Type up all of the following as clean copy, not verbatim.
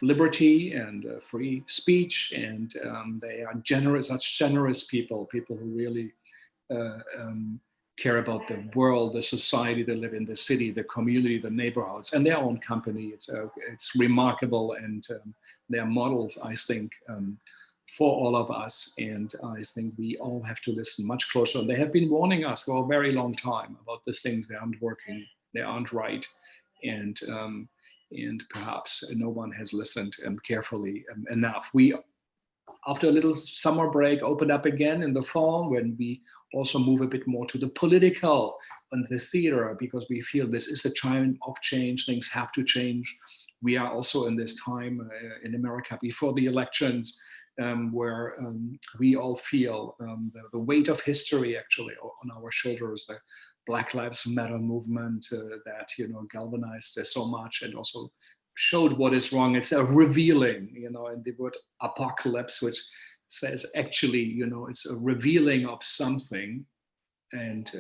liberty and free speech, and they are generous, such generous people who really care about the world, the society they live in, the city, the community, the neighborhoods, and their own company. It's remarkable, and they're models, I think, for all of us. And I think we all have to listen much closer. And they have been warning us for a very long time about these things. They aren't working, they aren't right, and perhaps no one has listened carefully enough. We, after a little summer break, open up again in the fall, when we also move a bit more to the political and the theater, because we feel this is a time of change. Things have to change. We are also in this time in America before the elections, where we all feel the weight of history actually on our shoulders. The Black Lives Matter movement that galvanized so much and also showed what is wrong. It's a revealing, and the word apocalypse, which says actually, it's a revealing of something, and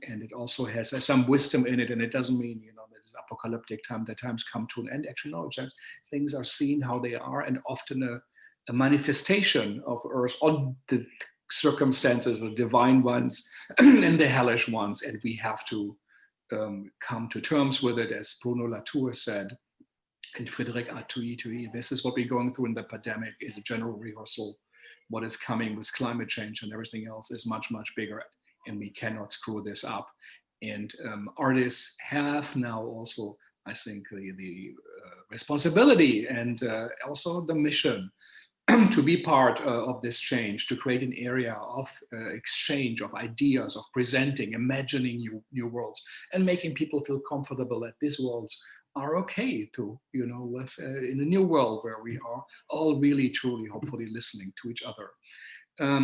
it also has some wisdom in it. And it doesn't mean, that it's apocalyptic time, the times come to an end. Actually, no, just things are seen how they are, and often a manifestation of Earth on the circumstances, the divine ones and the hellish ones. And we have to come to terms with it, as Bruno Latour said, and Frédéric Atouillet. This is what we're going through in the pandemic, is a general rehearsal. What is coming with climate change and everything else is much, much bigger, and we cannot screw this up. And artists have now also, I think, the responsibility and also the mission to be part of this change, to create an area of exchange of ideas, of presenting, imagining new worlds, and making people feel comfortable that these worlds are okay to live in a new world where we are all really, truly, hopefully listening to each other.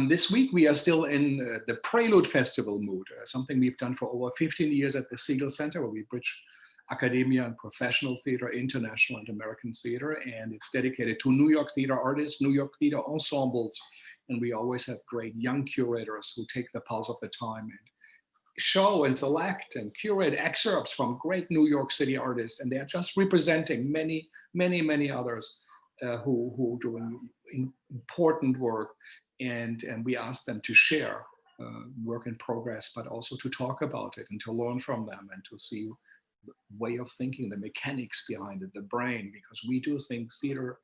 This week we are still in the Prelude Festival mood, something we've done for over 15 years at the Seagull Center, where we bridge academia and professional theater, international and American theater, and it's dedicated to New York theater artists, New York theater ensembles, and we always have great young curators who take the pulse of the time and show and select and curate excerpts from great New York City artists, and they are just representing many, many, many others who are doing important work, and we ask them to share work in progress, but also to talk about it and to learn from them and to see way of thinking, the mechanics behind it, the brain, because we do think theater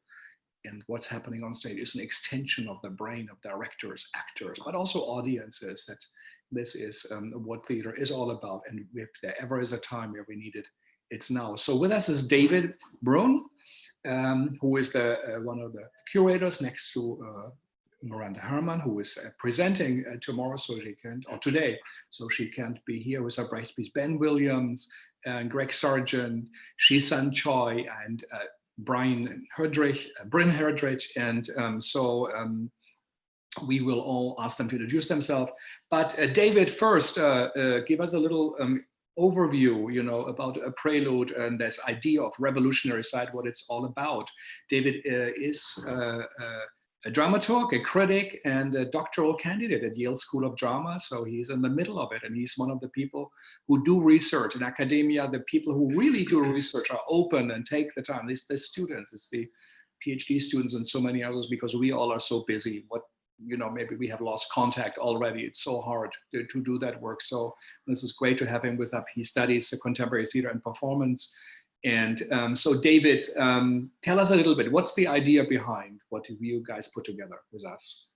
and what's happening on stage is an extension of the brain of directors, actors, but also audiences. That this is what theater is all about. And if there ever is a time where we need it, it's now. So with us is David Bryn, who is one of the curators next to Miranda Herman, who is presenting tomorrow, today, so she can't be here with her breastpiece. Ben Williams, and Greig Sargent, Jeesun Choi, and Bryn Herdrich, and we will all ask them to introduce themselves. But David, first, give us a little overview, about a prelude and this idea of revolutionary side, what it's all about. David is a dramaturg, a critic, and a doctoral candidate at Yale School of Drama. So he's in the middle of it, and he's one of the people who do research in academia. The people who really do research are open and take the time. It's the students, it's the PhD students and so many others, because we all are so busy. Maybe we have lost contact already. It's so hard to do that work. So this is great to have him with us. He studies contemporary theater and performance. And so David, tell us a little bit, what's the idea behind what you guys put together with us?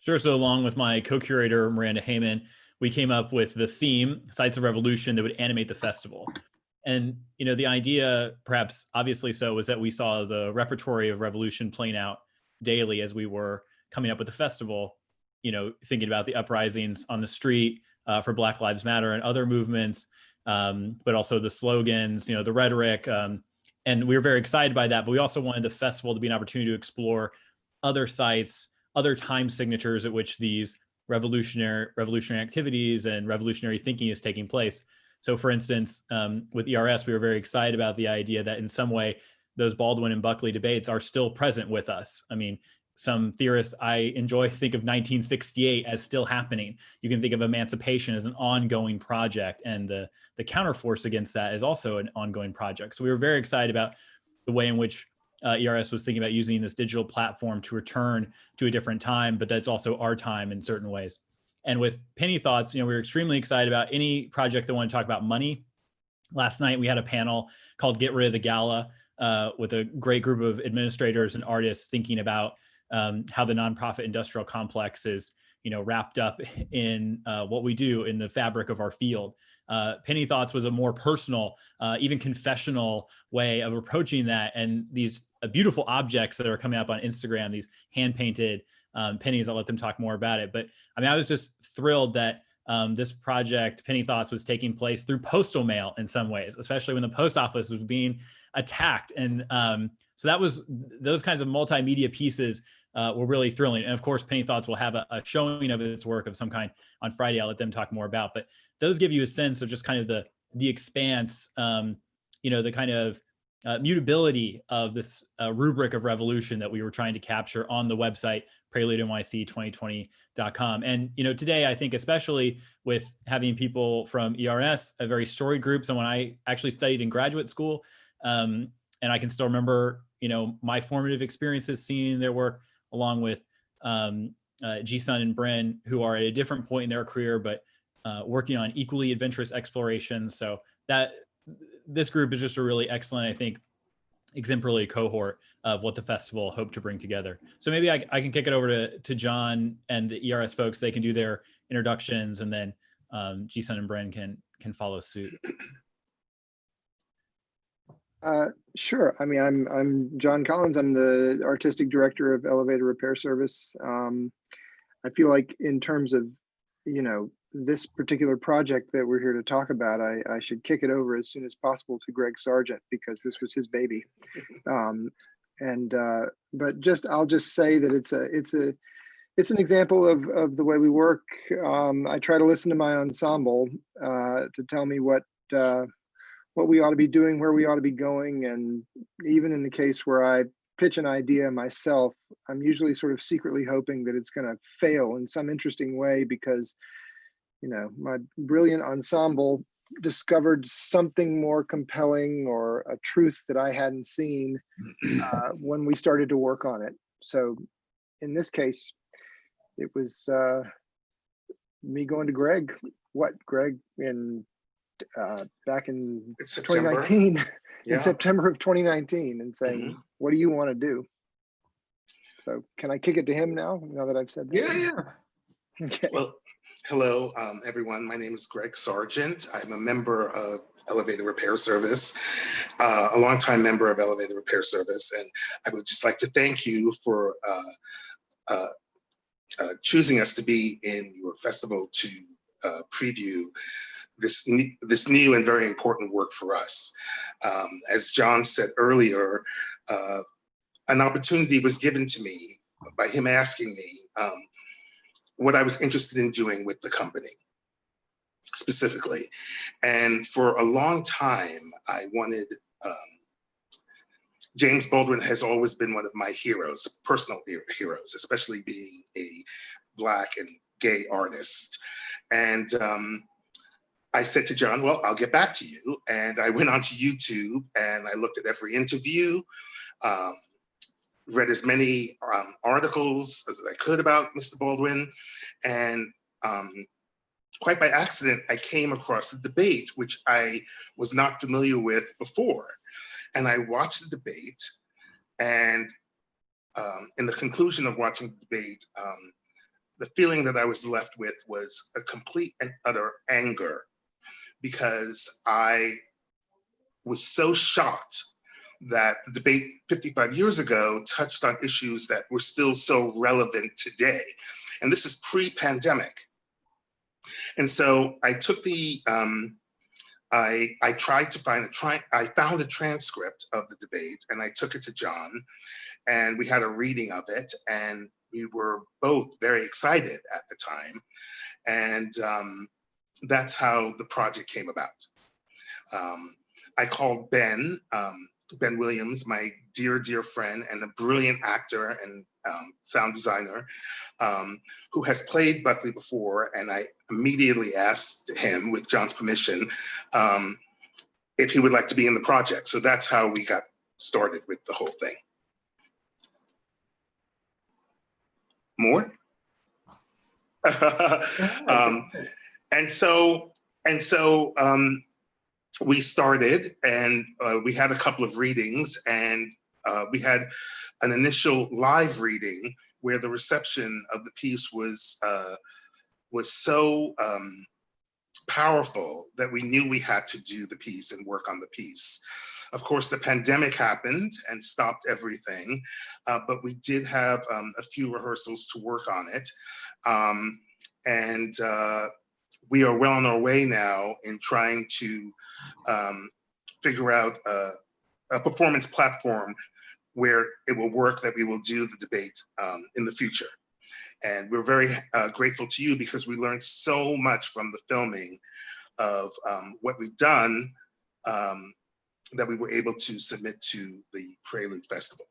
Sure. So along with my co-curator, Miranda Heyman, we came up with the theme, Sites of Revolution, that would animate the festival. And, the idea, perhaps obviously so, was that we saw the repertory of revolution playing out daily as we were coming up with the festival, thinking about the uprisings on the street for Black Lives Matter and other movements, but also the slogans, the rhetoric. And we were very excited by that, but we also wanted the festival to be an opportunity to explore other sites, other time signatures at which these revolutionary activities and revolutionary thinking is taking place. So for instance, with ERS, we were very excited about the idea that in some way, those Baldwin and Buckley debates are still present with us. I mean, some theorists I enjoy think of 1968 as still happening. You can think of emancipation as an ongoing project, and the counterforce against that is also an ongoing project. So we were very excited about the way in which ERS was thinking about using this digital platform to return to a different time, but that's also our time in certain ways. And with Penny Thoughts, we were extremely excited about any project that want to talk about money. Last night, we had a panel called Get Rid of the Gala with a great group of administrators and artists thinking about how the nonprofit industrial complex is, wrapped up in what we do in the fabric of our field. Penny Thoughts was a more personal, even confessional way of approaching that. And these beautiful objects that are coming up on Instagram, these hand-painted pennies, I'll let them talk more about it. But I was just thrilled that this project, Penny Thoughts, was taking place through postal mail in some ways, especially when the post office was being attacked. And so that was, those kinds of multimedia pieces were really thrilling. And of course, Penny Thoughts will have a showing of its work of some kind on Friday. I'll let them talk more about, but those give you a sense of just kind of the expanse, the kind of mutability of this rubric of revolution that we were trying to capture on the website, preludenyc2020.com. And, today, I think, especially with having people from ERS, a very storied group, someone I actually studied in graduate school, and I can still remember, my formative experiences seeing their work, along with Jeesun and Bryn, who are at a different point in their career, but working on equally adventurous explorations. So that this group is just a really excellent, I think, exemplary cohort of what the festival hoped to bring together. So maybe I can kick it over to John and the ERS folks. They can do their introductions, and then Jeesun and Bryn can follow suit. Sure. I'm John Collins. I'm the artistic director of Elevator Repair Service. I feel like in terms of, this particular project that we're here to talk about, I should kick it over as soon as possible to Greig Sargent, because this was his baby. But I'll just say that it's an example of the way we work. I try to listen to my ensemble to tell me what we ought to be doing, where we ought to be going. And even in the case where I pitch an idea myself, I'm usually sort of secretly hoping that it's going to fail in some interesting way, because, my brilliant ensemble discovered something more compelling or a truth that I hadn't seen when we started to work on it. So in this case, it was me going to Greig. Greig back in 2019, in September of 2019, and saying, what do you want to do? So can I kick it to him now that I've said that? Yeah. Okay. Well, hello, everyone. My name is Greig Sargent. I'm a member of Elevator Repair Service, a longtime member of Elevator Repair Service. And I would just like to thank you for choosing us to be in your festival to preview this new and very important work for us. As John said earlier, an opportunity was given to me by him asking me what I was interested in doing with the company specifically. And for a long time, I wanted, James Baldwin has always been one of my heroes, personal heroes, especially being a Black and gay artist. And I said to John, well, I'll get back to you. And I went onto YouTube and I looked at every interview, read as many articles as I could about Mr. Baldwin. And quite by accident, I came across a debate, which I was not familiar with before. And I watched the debate, and in the conclusion of watching the debate, the feeling that I was left with was a complete and utter anger, because I was so shocked that the debate 55 years ago touched on issues that were still so relevant today. And this is pre-pandemic. And so I took the, I tried to find I found a transcript of the debate, and I took it to John, and we had a reading of it, and we were both very excited at the time. And that's how the project came about. I called Ben Williams, my dear, dear friend and a brilliant actor and sound designer who has played Buckley before. And I immediately asked him, with John's permission, if he would like to be in the project. So that's how we got started with the whole thing. More? And so we started, and we had a couple of readings, and we had an initial live reading where the reception of the piece was so powerful that we knew we had to do the piece and work on the piece. Of course, the pandemic happened and stopped everything, but we did have a few rehearsals to work on it. And we are well on our way now in trying to figure out a performance platform where it will work, that we will do the debate in the future. And we're very grateful to you, because we learned so much from the filming of what we've done, that we were able to submit to the Prelude Festival.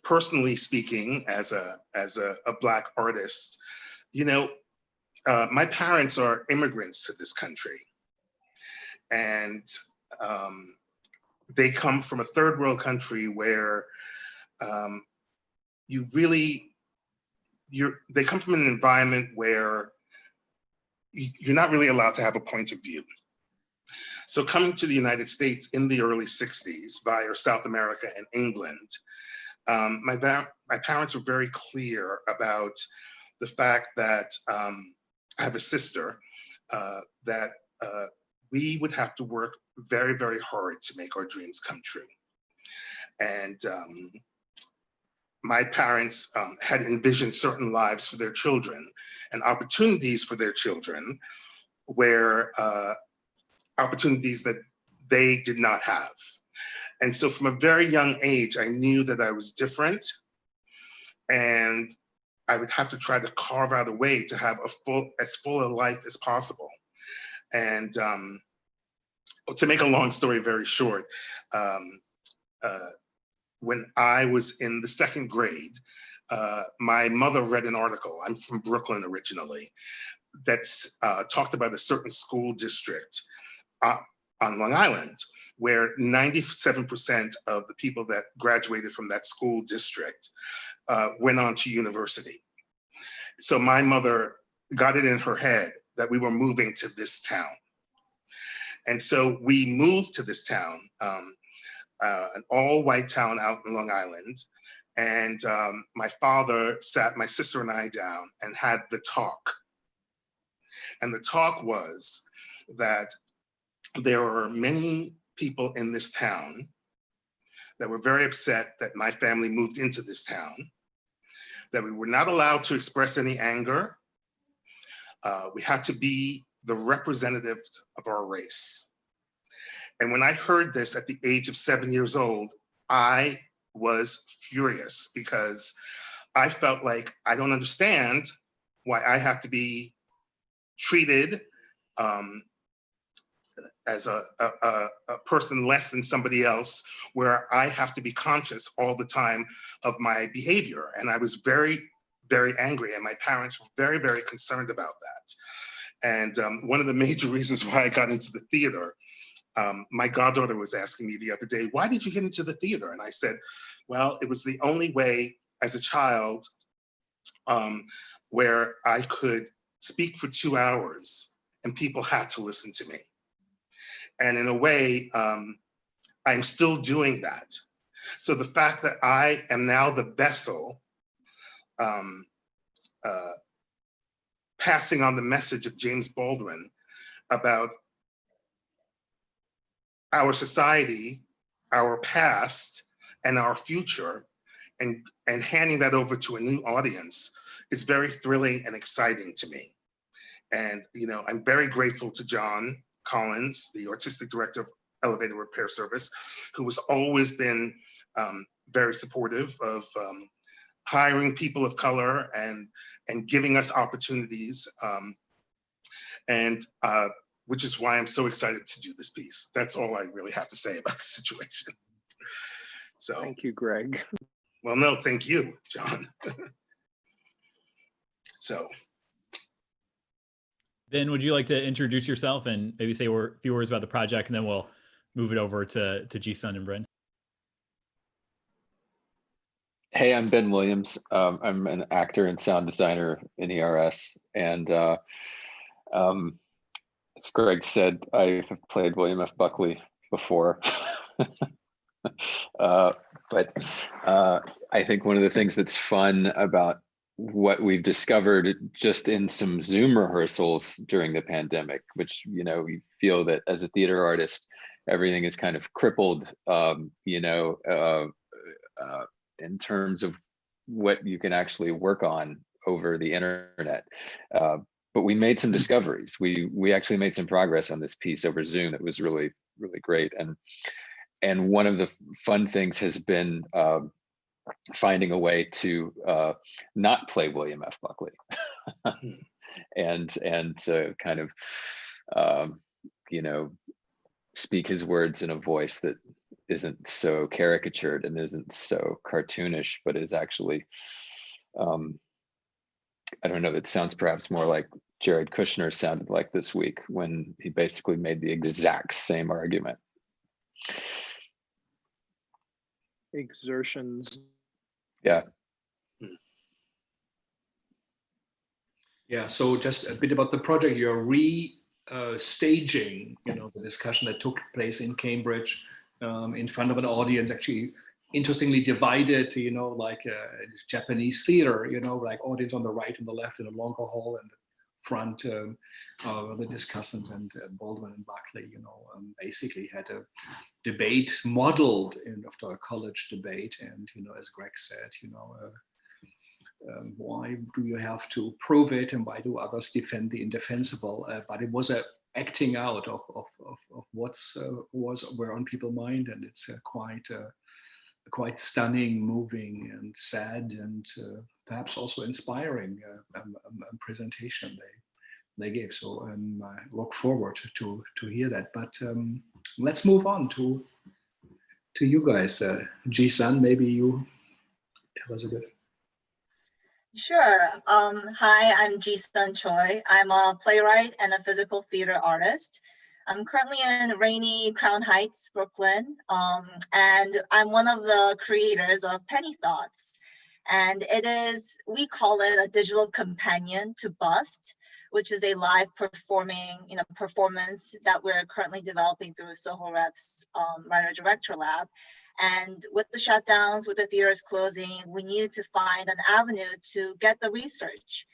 Personally speaking, as a Black artist, you know, my parents are immigrants to this country, and they come from a third world country where they come from an environment where you're not really allowed to have a point of view. So coming to the United States in the early 60s via South America and England, my parents were very clear about the fact that I have a sister, that we would have to work very, very hard to make our dreams come true. And my parents had envisioned certain lives for their children and opportunities for their children, where opportunities that they did not have. And so from a very young age, I knew that I was different, and I would have to try to carve out a way to have as full a life as possible. And to make a long story very short, when I was in the 2nd grade, my mother read an article, I'm from Brooklyn originally, that's talked about a certain school district on Long Island, where 97% of the people that graduated from that school district went on to university. So my mother got it in her head that we were moving to this town. And so we moved to this town, an all-white town out in Long Island. And my father sat my sister and I down and had the talk. And the talk was that there are many people in this town that were very upset that my family moved into this town, that we were not allowed to express any anger. We had to be the representatives of our race. And when I heard this at the age of 7 years old, I was furious, because I felt like I don't understand why I have to be treated as a person less than somebody else, where I have to be conscious all the time of my behavior. And I was very, very angry, and my parents were very, very concerned about that. And one of the major reasons why I got into the theater, my goddaughter was asking me the other day, why did you get into the theater? And I said, well, it was the only way as a child where I could speak for 2 hours and people had to listen to me. And in a way, I'm still doing that. So the fact that I am now the vessel passing on the message of James Baldwin about our society, our past, and our future, and handing that over to a new audience is very thrilling and exciting to me. And you know, I'm very grateful to John Collins, the artistic director of Elevator Repair Service, who has always been very supportive of hiring people of color and giving us opportunities, which is why I'm so excited to do this piece. That's all I really have to say about the situation. So Thank you, Greig. Well, no, thank you, John. So. Ben, would you like to introduce yourself and maybe say a few words about the project, and then we'll move it over to Jeesun and Bryn? Hey, I'm Ben Williams. I'm an actor and sound designer in ERS, and as Greg said, I have played William F. Buckley before. But I think one of the things that's fun about what we've discovered just in some Zoom rehearsals during the pandemic, which, you know, we feel that as a theater artist, everything is kind of crippled, in terms of what you can actually work on over the internet. But we made some discoveries. We actually made some progress on this piece over Zoom. That was really, really great. And one of the fun things has been finding a way to not play William F. Buckley and kind of, speak his words in a voice that isn't so caricatured and isn't so cartoonish, but is actually, I don't know, that sounds perhaps more like Jared Kushner sounded like this week when he basically made the exact same argument. Exertions. Yeah. Yeah, so just a bit about the project. You're staging, the discussion that took place in Cambridge in front of an audience, actually interestingly divided, like a Japanese theater, like audience on the right and the left in a longer hall, and the front the discussants, and Baldwin and Buckley, basically had a debate modeled after a college debate. And, as Greg said, why do you have to prove it, and why do others defend the indefensible? But it was a acting out of what's were on people's mind, and it's quite stunning, moving, and sad, and perhaps also inspiring presentation they gave. So I look forward to hear that. But let's move on to you guys. Jeesun, maybe you tell us a bit. Sure. Hi, I'm Jeesun Choi. I'm a playwright and a physical theater artist. I'm currently in rainy Crown Heights, Brooklyn, and I'm one of the creators of Penny Thoughts. And we call it a digital companion to Bust, which is a live performance that we're currently developing through Soho Rep's writer-director lab. And with the shutdowns, with the theaters closing, we needed to find an avenue to get the research,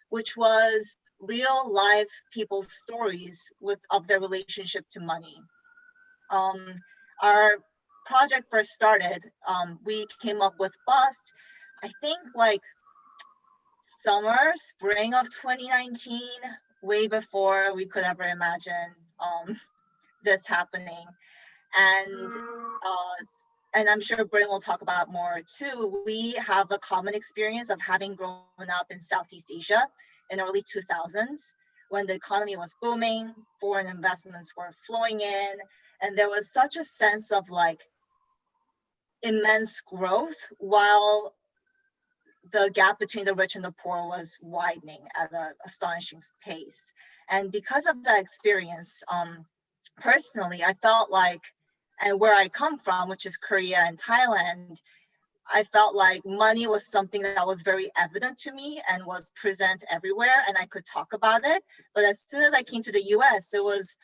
which was real live people's stories of their relationship to money. Our project first started, we came up with Bust, I think like spring of 2019, way before we could ever imagine this happening. And I'm sure Bryn will talk about more too. We have a common experience of having grown up in Southeast Asia in early 2000s, when the economy was booming, foreign investments were flowing in, and there was such a sense of like immense growth, while the gap between the rich and the poor was widening at an astonishing pace. And because of that experience, personally, I felt like, and where I come from, which is Korea and Thailand, I felt like money was something that was very evident to me and was present everywhere, and I could talk about it. But as soon as I came to the US, it was,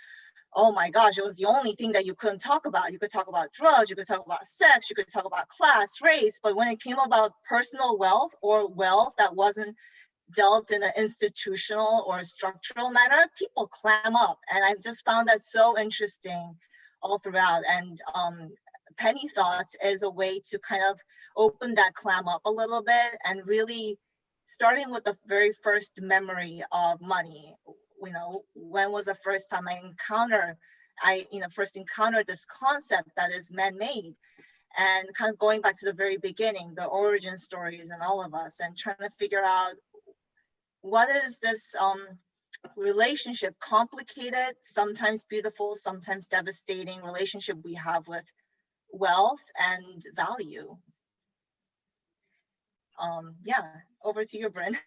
oh my gosh, it was the only thing that you couldn't talk about. You could talk about drugs, you could talk about sex, you could talk about class, race, but when it came about personal wealth, or wealth that wasn't dealt in an institutional or structural manner, people clam up. And I've just found that so interesting all throughout. And Penny Thoughts is a way to kind of open that clam up a little bit, and really starting with the very first memory of money. When was the first time I first encountered this concept that is man-made, and kind of going back to the very beginning, the origin stories in all of us, and trying to figure out what is this relationship, complicated, sometimes beautiful, sometimes devastating relationship we have with wealth and value. Yeah, over to you, Bryn.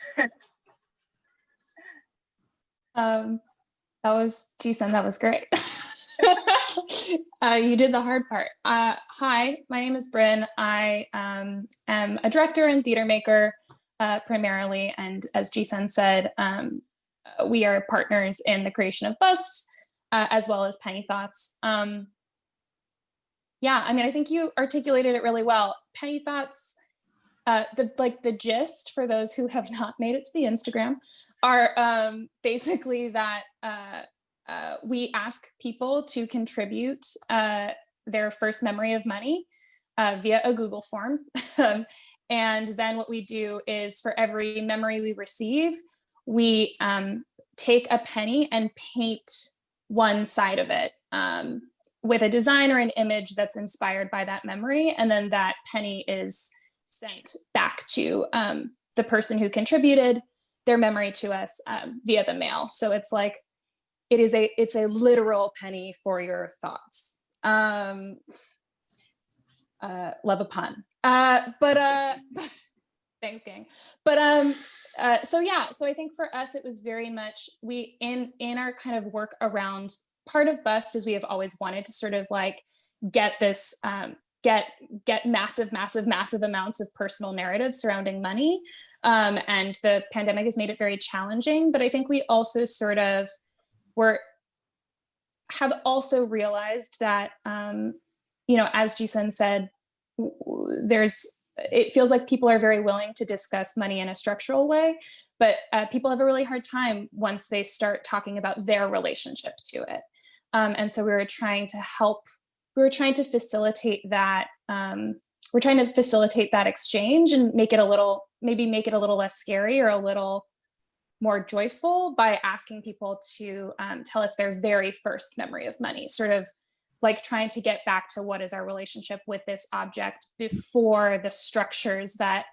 That was Jeesun, that was great. You did the hard part. Hi, my name is Bryn. I am a director and theater maker primarily, and as Jeesun said, we are partners in the creation of Bust, as well as Penny Thoughts. Yeah, I mean, I think you articulated it really well. Penny Thoughts, the gist for those who have not made it to the Instagram are basically that we ask people to contribute their first memory of money via a Google form. And then what we do is for every memory we receive, we take a penny and paint one side of it with a design or an image that's inspired by that memory. And then that penny is sent back to the person who contributed their memory to us via the mail. So it's like, it's a literal penny for your thoughts. Love a pun. Thanks, gang. But so yeah, so I think for us, it was very much, we in our kind of work around part of Bust is we have always wanted to sort of like get this, get massive amounts of personal narrative surrounding money. And the pandemic has made it very challenging, but I think we also sort of have also realized that, you know, as Jeesun said, it feels like people are very willing to discuss money in a structural way, but people have a really hard time once they start talking about their relationship to it. And so we were trying to facilitate that. We're trying to facilitate that exchange and maybe make it a little less scary or a little more joyful by asking people to tell us their very first memory of money, sort of like trying to get back to what is our relationship with this object before the structures that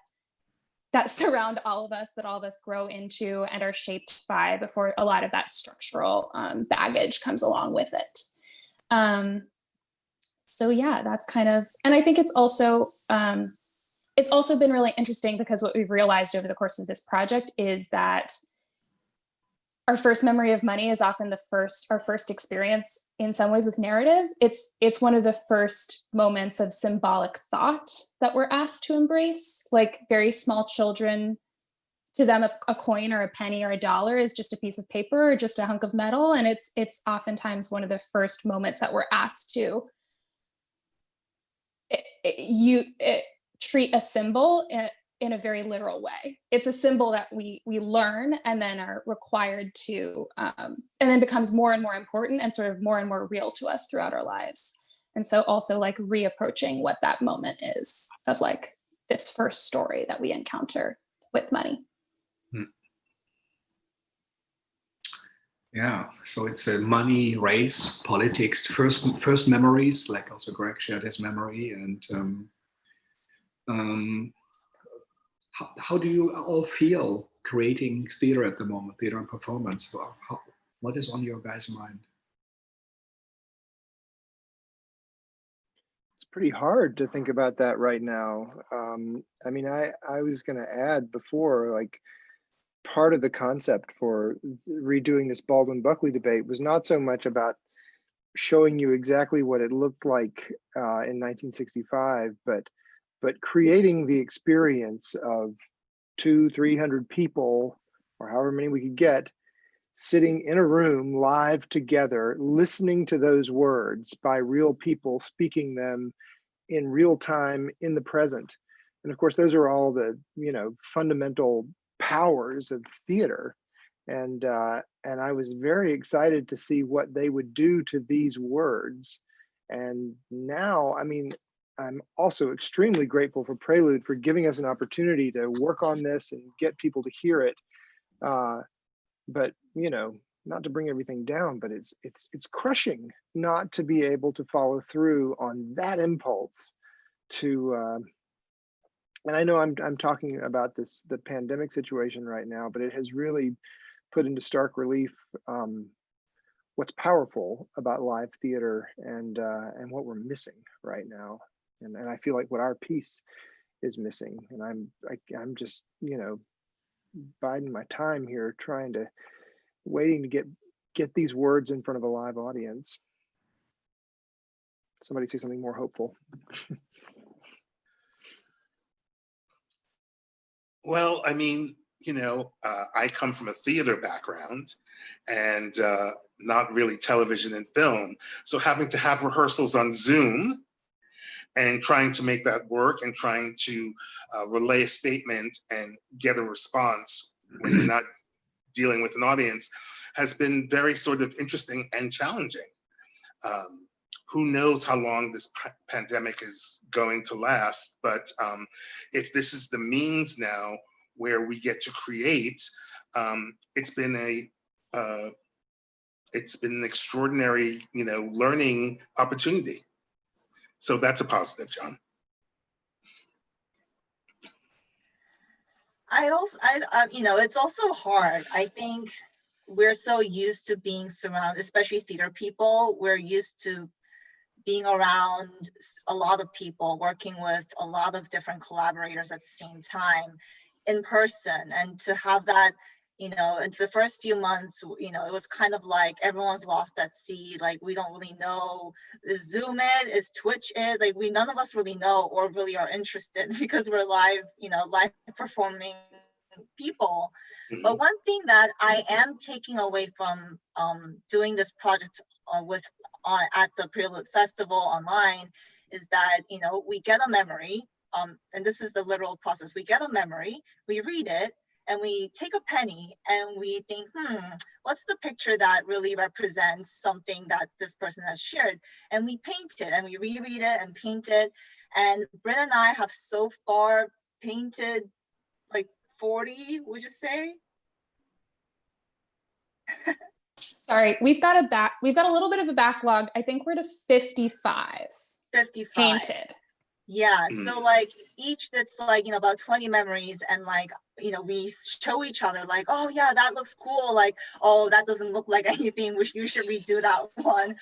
surround all of us, that all of us grow into and are shaped by, before a lot of that structural baggage comes along with it. So yeah, that's kind of, and I think it's also been really interesting because what we've realized over the course of this project is that our first memory of money is often our first experience in some ways with narrative. It's one of the first moments of symbolic thought that we're asked to embrace. Like very small children, to them a coin or a penny or a dollar is just a piece of paper or just a hunk of metal. And it's oftentimes one of the first moments that we're asked to treat a symbol in a very literal way. It's a symbol that we learn and then are required to, and then becomes more and more important and sort of more and more real to us throughout our lives. And so also like reapproaching what that moment is of like this first story that we encounter with money. Yeah, so it's a money, race, politics, first memories, like also Greig shared his memory. And how do you all feel creating theater at the moment, theater and performance? What is on your guys' mind? It's pretty hard to think about that right now. I mean, I was going to add before, like, part of the concept for redoing this Baldwin Buckley debate was not so much about showing you exactly what it looked like in 1965, but creating the experience of 200-300 people, or however many we could get, sitting in a room live together, listening to those words by real people speaking them in real time in the present. And of course, those are all the, you know, fundamental powers of theater. And I was very excited to see what they would do to these words. And now, I mean, I'm also extremely grateful for Prelude for giving us an opportunity to work on this and get people to hear it. But, you know, not to bring everything down, but it's crushing not to be able to follow through on that impulse to, and I know I'm talking about the pandemic situation right now, but it has really put into stark relief what's powerful about live theater and what we're missing right now. And I feel like what our piece is missing. And I'm just, you know, biding my time here, waiting to get these words in front of a live audience. somebody say something more hopeful. Well, I mean, I come from a theater background and not really television and film. So having to have rehearsals on Zoom and trying to make that work and trying to relay a statement and get a response when you're not dealing with an audience has been very sort of interesting and challenging. Who knows how long this pandemic is going to last, but if this is the means now where we get to create, it's been an extraordinary, learning opportunity. So that's a positive, John. It's also hard. I think we're so used to being surrounded, especially theater people, we're used to being around a lot of people, working with a lot of different collaborators at the same time in person. And to have that, in the first few months, it was kind of like everyone's lost at sea. Like, we don't really know, is Zoom it, is Twitch it? Like, none of us really know or really are interested because we're live performing people. Mm-hmm. But one thing that I am taking away from doing this project at the Prelude Festival online is that, we get a memory, and this is the literal process. We get a memory, we read it, and we take a penny and we think, what's the picture that really represents something that this person has shared? And we paint it and we reread it and paint it. And Bryn and I have so far painted like 40, would you say? Sorry, we've got a little bit of a backlog. I think we're to 55. 55 painted. Yeah, so like each that's like, about 20 memories, and like, we show each other like, oh yeah, that looks cool. Like, oh, that doesn't look like anything. You should redo that one.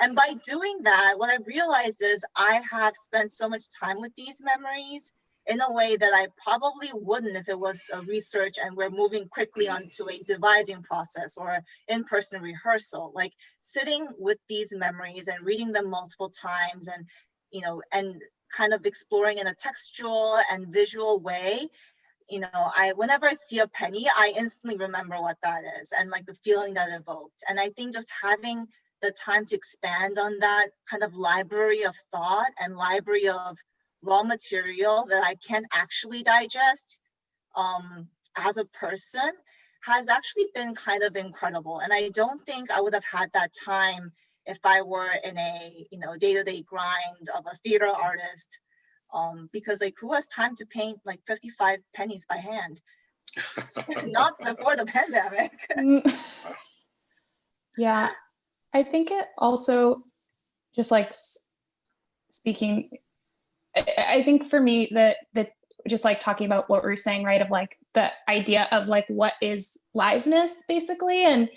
And by doing that, what I realized is I have spent so much time with these memories in a way that I probably wouldn't if it was a research and we're moving quickly onto a devising process or in-person rehearsal. Like sitting with these memories and reading them multiple times and and kind of exploring in a textual and visual way, whenever I see a penny, I instantly remember what that is and like the feeling that evoked. And I think just having the time to expand on that kind of library of thought and library of raw material that I can actually digest as a person has actually been kind of incredible. And I don't think I would have had that time if I were in a day-to-day grind of a theater artist, because like who has time to paint like 55 pennies by hand? Not before the pandemic. Yeah, I think it also just like speaking, I think for me that just like talking about what we were saying, right, of like the idea of like what is liveness basically, and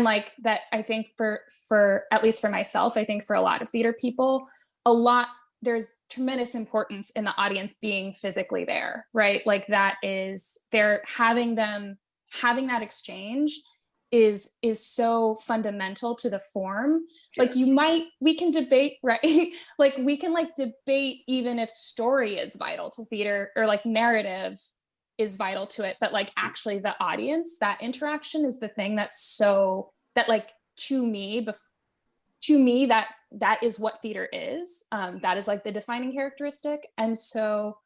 like that, I think for at least for myself, I think for a lot of theater people, there's tremendous importance in the audience being physically there, right? Like that is, they're having that exchange is so fundamental to the form. Like we can debate, right? Like we can like debate even if story is vital to theater or like narrative is vital to it, but like actually the audience, that interaction is the thing that's so, that like to me that is what theater is. That is like the defining characteristic. And so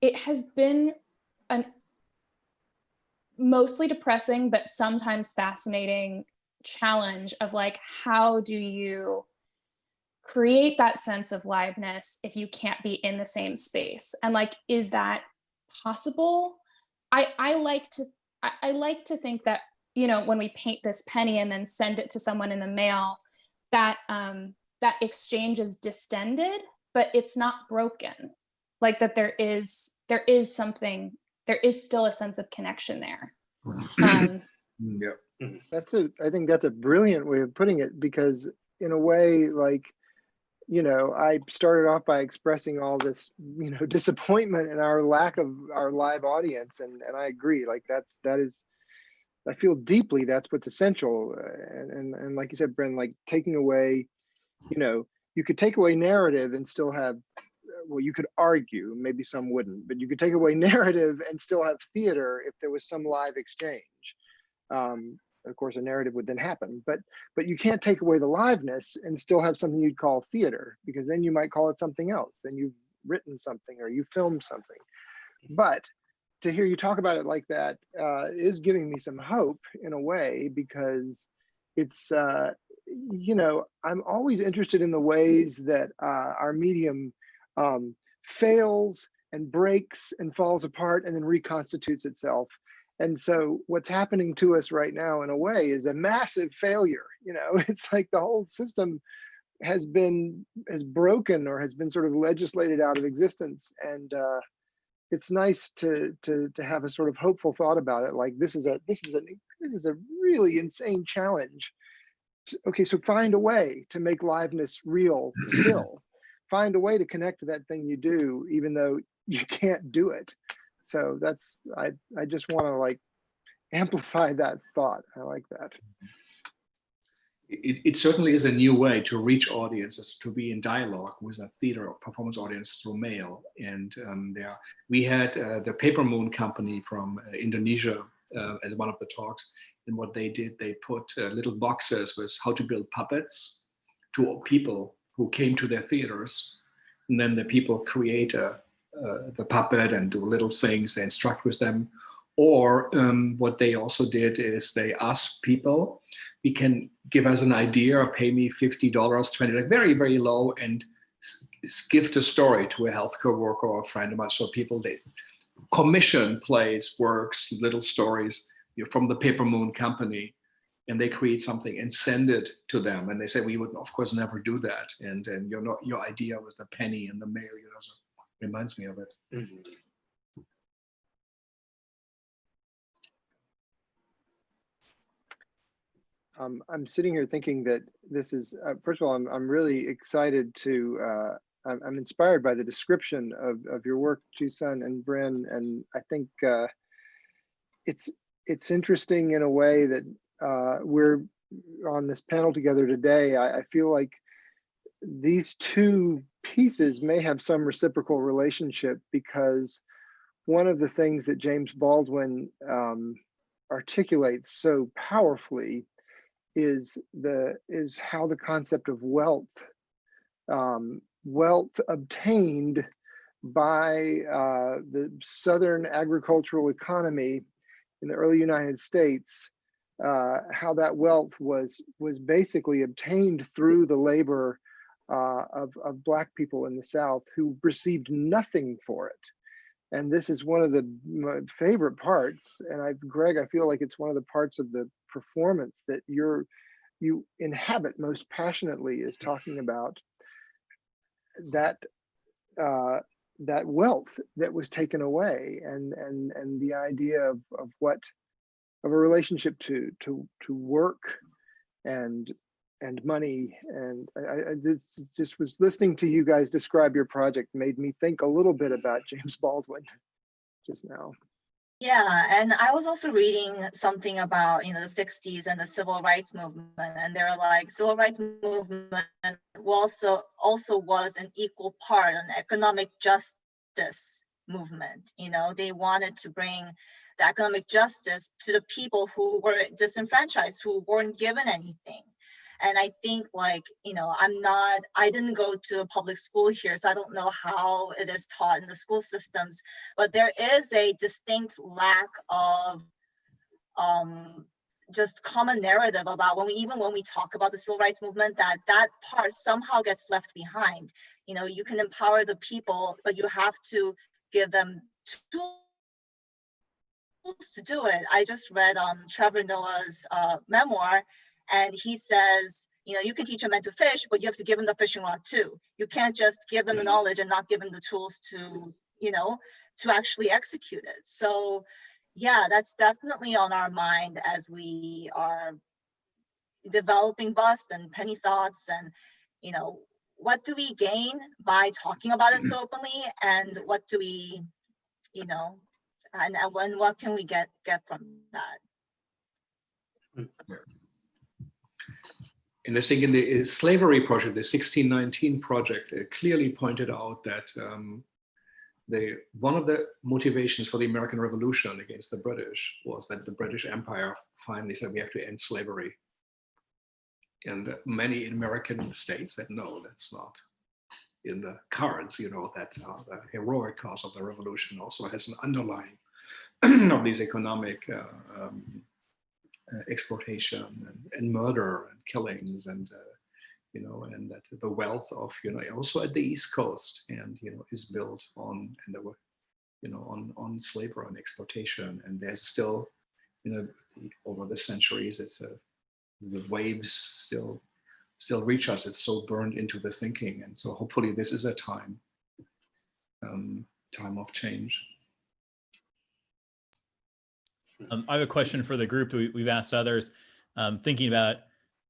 it has been an mostly depressing but sometimes fascinating challenge of like, how do you create that sense of liveness if you can't be in the same space? And like, is that possible? I like to think that, when we paint this penny and then send it to someone in the mail, that that exchange is distended, but it's not broken. Like that there is something, there is still a sense of connection there. Yeah. I think that's a brilliant way of putting it, because in a way, like, I started off by expressing all this, disappointment in our lack of our live audience. And I agree, like that is, I feel deeply that's what's essential. And like you said, Bryn, like taking away, you could take away narrative and still have, well, you could argue, maybe some wouldn't, but you could take away narrative and still have theater if there was some live exchange. Of course, a narrative would then happen, but you can't take away the liveness and still have something you'd call theater, because then you might call it something else. Then you've written something or you filmed something. But to hear you talk about it like that is giving me some hope in a way, because it's, you know, I'm always interested in the ways that our medium fails and breaks and falls apart and then reconstitutes itself. And so what's happening to us right now in a way is a massive failure. You know, it's like the whole system has broken or has been sort of legislated out of existence. And it's nice to have a sort of hopeful thought about it. Like this is a really insane challenge. Okay, so find a way to make liveness real still. Find a way to connect to that thing you do, even though you can't do it. So that's, I just want to like amplify that thought. I like that. It certainly is a new way to reach audiences, to be in dialogue with a theater or performance audience through mail. And we had the Paper Moon company from Indonesia as one of the talks. And what they did, they put little boxes with how to build puppets to people who came to their theaters. And then the people create the puppet and do little things, they instruct with them. Or what they also did is they asked people, you can give us an idea or pay me $50, $20, like very, very low, and give the story to a healthcare worker or a friend of mine. So people, they commission plays, works, little stories from the Paper Moon company, and they create something and send it to them. And they say, we would of course never do that. And your idea was the penny in the mail, you know, so it reminds me of it. Mhm. I'm sitting here thinking that this is, first of all, I'm really excited to, I'm inspired by the description of your work, Jeesun and Bryn, and I think it's interesting in a way that we're on this panel together today. I feel like these two pieces may have some reciprocal relationship, because one of the things that James Baldwin articulates so powerfully is how the concept of wealth obtained by the Southern agricultural economy in the early United States, how that wealth was basically obtained through the labor of Black people in the South who received nothing for it. And this is one of my favorite parts. And Greig, I feel like it's one of the parts of the performance that you inhabit most passionately, is talking about that that wealth that was taken away, and the idea of a relationship to work and money. And I just was listening to you guys describe your project, made me think a little bit about James Baldwin just now. Yeah, and I was also reading something about, you know, the 60s and the civil rights movement, and they're like, civil rights movement also was an equal part, an economic justice movement. You know, they wanted to bring the economic justice to the people who were disenfranchised, who weren't given anything. And I think, like, you know, I didn't go to a public school here, so I don't know how it is taught in the school systems, but there is a distinct lack of just common narrative about when we talk about the civil rights movement, that part somehow gets left behind. You know, you can empower the people, but you have to give them tools to do it. I just read Trevor Noah's memoir, and he says, you know, you can teach a man to fish, but you have to give him the fishing rod too. You can't just give them the knowledge and not give them the tools to, you know, to actually execute it. So yeah, that's definitely on our mind as we are developing Bust and Penny Thoughts, and, you know, what do we gain by talking about it so openly, and what do we, you know, and what can we get from that? And I think in the slavery project, the 1619 project, clearly pointed out that one of the motivations for the American Revolution against the British was that the British Empire finally said we have to end slavery. And many American states said, no, that's not in the cards, you know, that the heroic cause of the revolution also has an underlying of these economic exploitation and murder and killings and you know, and that the wealth of, you know, also at the East Coast and, you know, is built on, and there were, you know, on slavery and exploitation. And there's still, you know, over the centuries, it's the waves still reach us. It's so burned into the thinking. And so hopefully this is a time of change. I have a question for the group. We've asked others, thinking about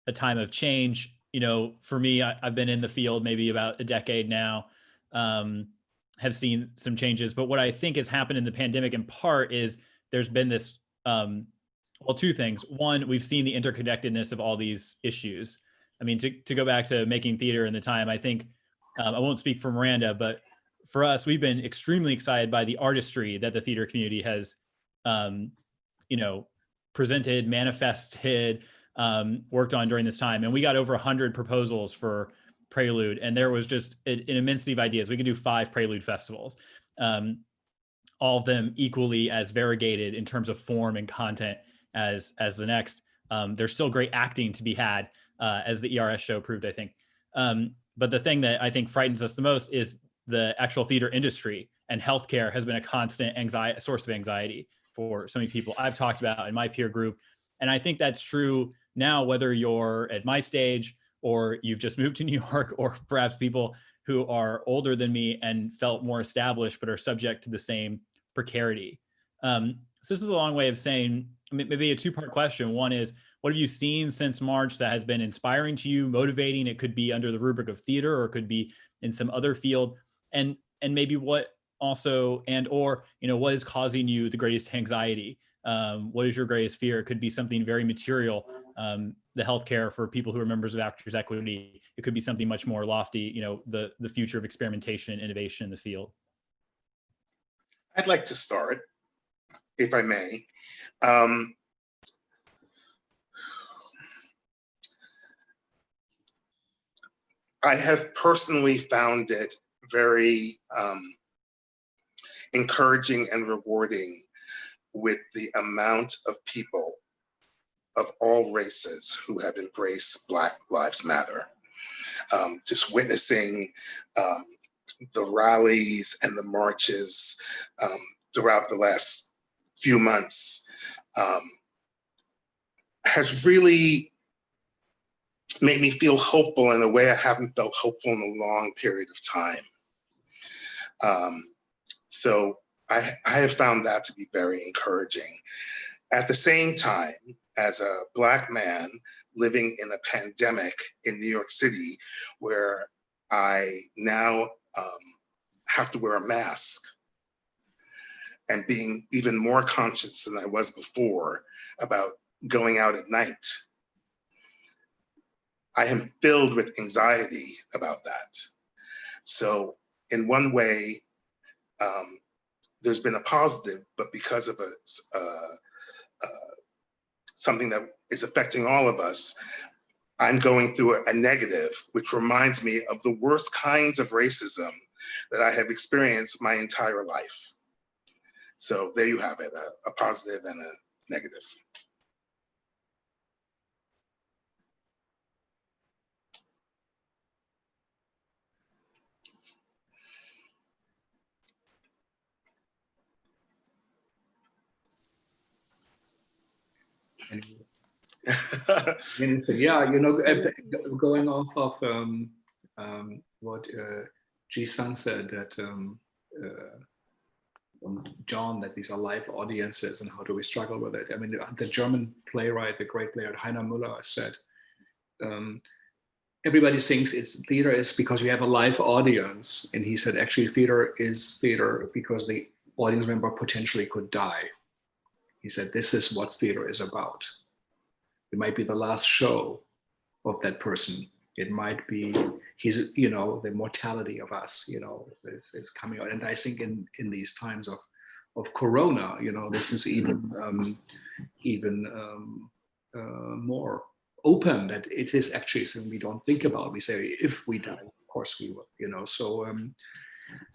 a time of change. You know, for me, I've been in the field maybe about a decade now, have seen some changes. But what I think has happened in the pandemic in part is there's been this, well, two things. One, we've seen the interconnectedness of all these issues. I mean, to go back to making theater in the time, I think, I won't speak for Miranda, but for us, we've been extremely excited by the artistry that the theater community has, you know, presented, manifested, worked on during this time. And we got over 100 proposals for Prelude, and there was just an immensity of ideas. We could do 5 Prelude festivals, all of them equally as variegated in terms of form and content as the next. There's still great acting to be had, as the ERS show proved, I think. But the thing that I think frightens us the most is the actual theater industry, and healthcare has been a constant source of anxiety for so many people I've talked about in my peer group. And I think that's true now, whether you're at my stage or you've just moved to New York, or perhaps people who are older than me and felt more established, but are subject to the same precarity. So this is a long way of saying, maybe a 2-part question. One is, what have you seen since March that has been inspiring to you, motivating? It could be under the rubric of theater, or it could be in some other field. And maybe what also, or, you know, what is causing you the greatest anxiety? What is your greatest fear? It could be something very material, the healthcare for people who are members of Actors Equity. It could be something much more lofty, you know, the future of experimentation and innovation in the field. I'd like to start, if I may. I have personally found it very encouraging and rewarding with the amount of people of all races who have embraced Black Lives Matter. Just witnessing the rallies and the marches throughout the last few months has really made me feel hopeful in a way I haven't felt hopeful in a long period of time. So I have found that to be very encouraging. At the same time, as a Black man living in a pandemic in New York City, where I now have to wear a mask, and being even more conscious than I was before about going out at night, I am filled with anxiety about that. So in one way, there's been a positive, but because of something that is affecting all of us, I'm going through a negative, which reminds me of the worst kinds of racism that I have experienced my entire life. So there you have it, a positive and a negative. Yeah, you know, going off of what Jeesun said, that John, that these are live audiences and how do we struggle with it? I mean, the German playwright, the great playwright Heiner Müller said, everybody thinks theater is because we have a live audience. And he said, actually, theater is theater because the audience member potentially could die. He said, this is what theater is about. It might be the last show of that person. It might be his, you know, the mortality of us, you know, is coming out. And I think in these times of Corona, you know, this is even more open, that it is actually something we don't think about. We say, if we die, of course we will, you know. So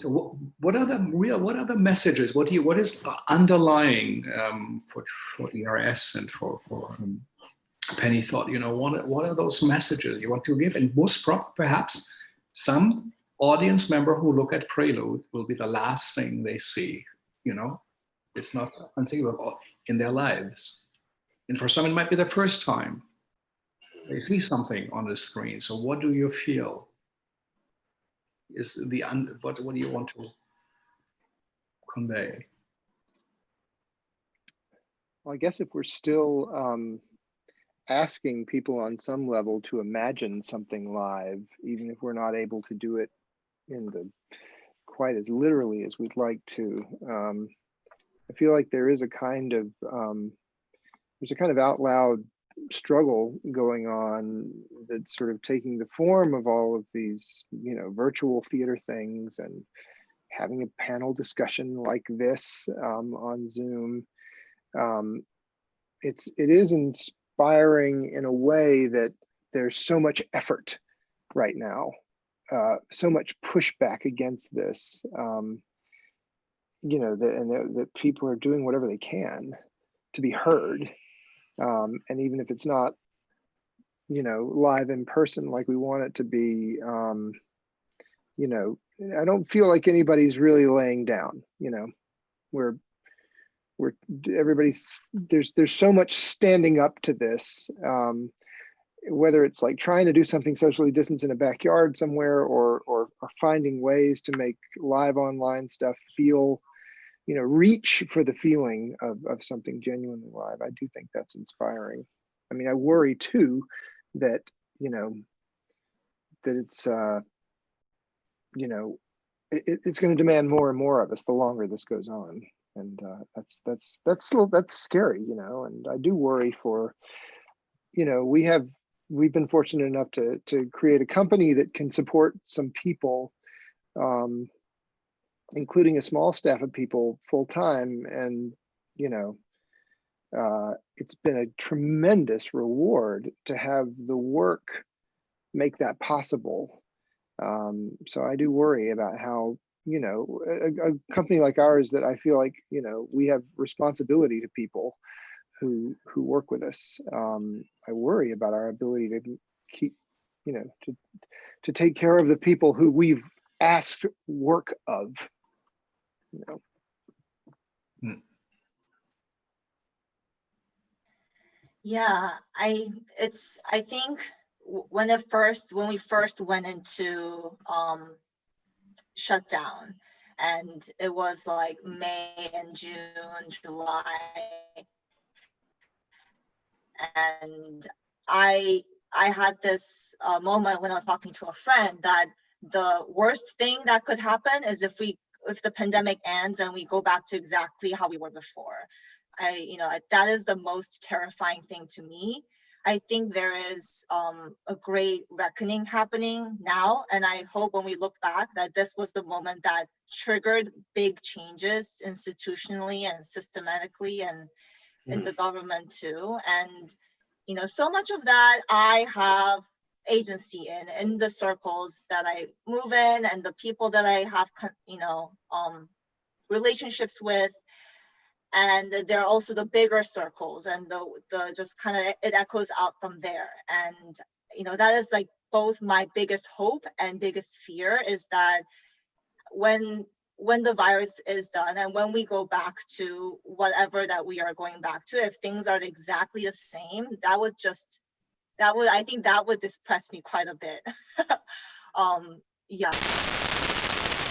so what are the messages? What is underlying for ERS and for Penny thought, you know, what are those messages you want to give? And most perhaps some audience member who look at Prelude will be the last thing they see, you know. It's not unthinkable in their lives. And for some, it might be the first time they see something on the screen. So what do you feel is what do you want to convey? Well, I guess if we're still asking people on some level to imagine something live, even if we're not able to do it in the quite as literally as we'd like to, I feel like there is a kind of out loud struggle going on that's sort of taking the form of all of these, you know, virtual theater things and having a panel discussion like this on Zoom. It is inspiring in a way that there's so much effort right now, so much pushback against this, you know, that people are doing whatever they can to be heard. And even if it's not, you know, live in person like we want it to be, you know, I don't feel like anybody's really laying down, you know. Everybody's, there's so much standing up to this, whether it's like trying to do something socially distanced in a backyard somewhere or finding ways to make live online stuff feel, you know, reach for the feeling of something genuinely live. I do think that's inspiring. I mean, I worry too that, you know, that it's, you know, it's going to demand more and more of us the longer this goes on. And that's scary, you know, and I do worry for, you know, we've been fortunate enough to create a company that can support some people, including a small staff of people full time. And, you know, it's been a tremendous reward to have the work make that possible. So I do worry about how, you know, a company like ours that I feel like, you know, we have responsibility to people who work with us. I worry about our ability to keep, you know, to take care of the people who we've asked work of, you know. Yeah, I think when we first went into shutdown, and it was like May and June, July, and I had this moment when I was talking to a friend that the worst thing that could happen is if the pandemic ends and we go back to exactly how we were before. You know, that is the most terrifying thing to me. I think there is a great reckoning happening now, and I hope when we look back that this was the moment that triggered big changes institutionally and systematically and in the government too. And, you know, so much of that I have agency in the circles that I move in and the people that I have, you know, relationships with. And there are also the bigger circles and the just kind of, it echoes out from there. And, you know, that is like both my biggest hope and biggest fear is that when the virus is done and when we go back to whatever that we are going back to, if things are exactly the same, I think that would depress me quite a bit. Yeah.